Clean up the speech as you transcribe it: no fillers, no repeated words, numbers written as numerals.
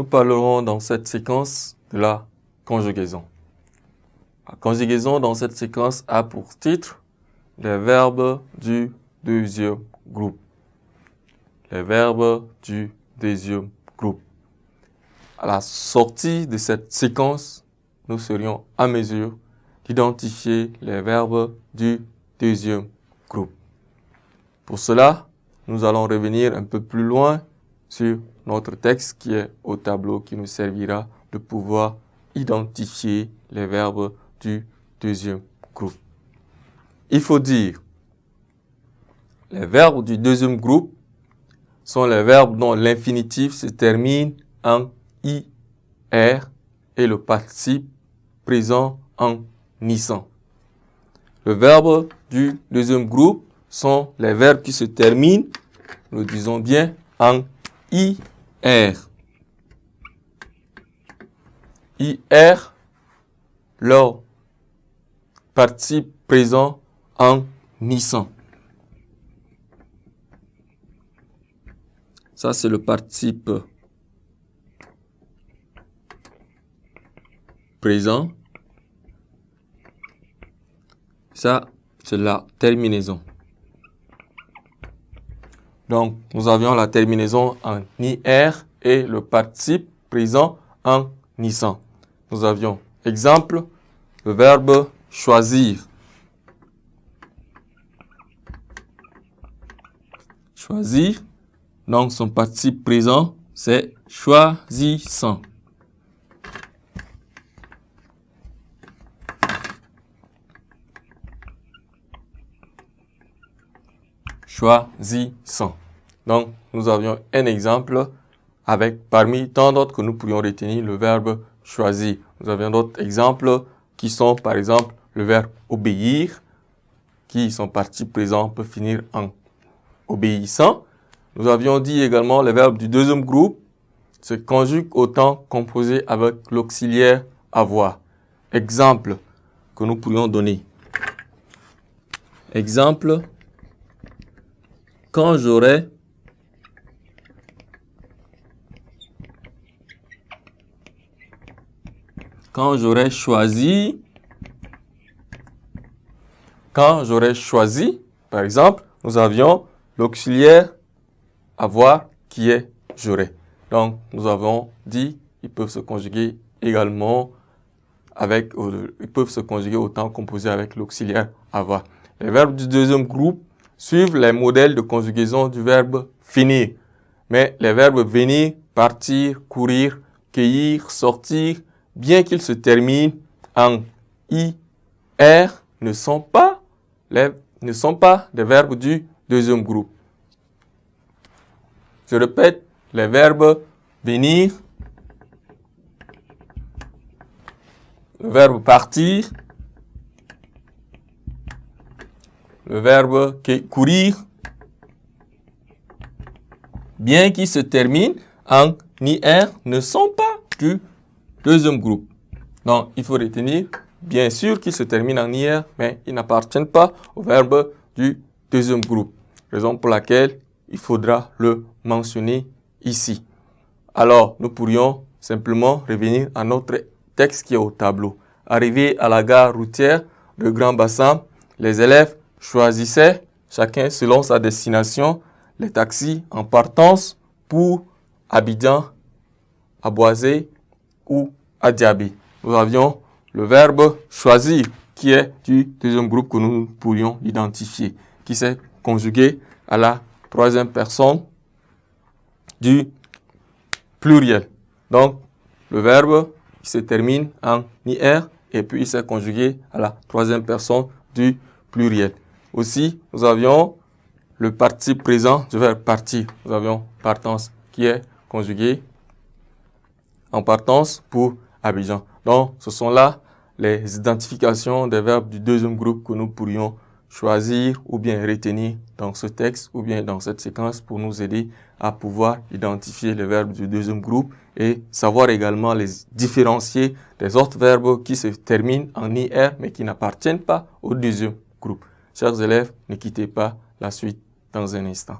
nous parlerons dans cette séquence de la conjugaison. La conjugaison dans cette séquence a pour titre les verbes du deuxième groupe. Les verbes du deuxième groupe. À la sortie de cette séquence, nous serions à mesure d'identifier les verbes du deuxième groupe. Pour cela, nous allons revenir un peu plus loin sur notre texte qui est au tableau qui nous servira de pouvoir identifier les verbes du deuxième groupe. Il faut dire, les verbes du deuxième groupe sont les verbes dont l'infinitif se termine en IR et le participe présent en nissan. Le verbe du deuxième groupe sont les verbes qui se terminent, nous disons bien, en IR. IR, leur participe présent en nissan. Ça, c'est le participe présent. Ça, c'est la terminaison. Donc, nous avions la terminaison en IR et le participe présent en nissan. Nous avions, exemple, le verbe choisir. Choisir, donc son participe présent, c'est choisissant. Choisissant. Donc, nous avions un exemple avec, parmi tant d'autres que nous pourrions retenir, le verbe choisir. Nous avions d'autres exemples qui sont, par exemple, le verbe obéir, qui son participe présent peut finir en obéissant. Nous avions dit également le verbe du deuxième groupe se conjugue au temps composé avec l'auxiliaire avoir. Exemple que nous pourrions donner. Exemple, quand j'aurai choisi, par exemple, nous avions l'auxiliaire avoir qui est j'aurai. Donc, nous avons dit ils peuvent se conjuguer également avec, ils peuvent se conjuguer au temps composé avec l'auxiliaire avoir. Les verbes du deuxième groupe suivent les modèles de conjugaison du verbe finir. Mais les verbes venir, partir, courir, cueillir, sortir, bien qu'ils se terminent en IR, ne sont pas des verbes du deuxième groupe. Je répète, les verbes venir, le verbe partir, le verbe courir, bien qu'ils se terminent en IR, ne sont pas du deuxième groupe. Donc, il faut retenir, bien sûr qu'ils se terminent en IR, mais ils n'appartiennent pas au verbe du deuxième groupe. Raison pour laquelle il faudra le mentionner ici. Alors, nous pourrions simplement revenir à notre texte qui est au tableau. Arrivé à la gare routière de Grand Bassam, les élèves choisissaient, chacun selon sa destination, les taxis en partance pour Abidjan, Aboisé ou Adiabé. Nous avions le verbe choisir qui est du deuxième groupe que nous pourrions identifier, qui s'est conjugué à la troisième personne du pluriel. Donc, le verbe qui se termine en IR et puis il s'est conjugué à la troisième personne du pluriel. Aussi, nous avions le participe présent du verbe partir. Nous avions partance qui est conjugué en partance pour Abidjan. Donc, ce sont là les identifications des verbes du deuxième groupe que nous pourrions choisir ou bien retenir dans ce texte ou bien dans cette séquence pour nous aider à pouvoir identifier les verbes du deuxième groupe et savoir également les différencier des autres verbes qui se terminent en IR mais qui n'appartiennent pas au deuxième groupe. Chers élèves, ne quittez pas la suite dans un instant.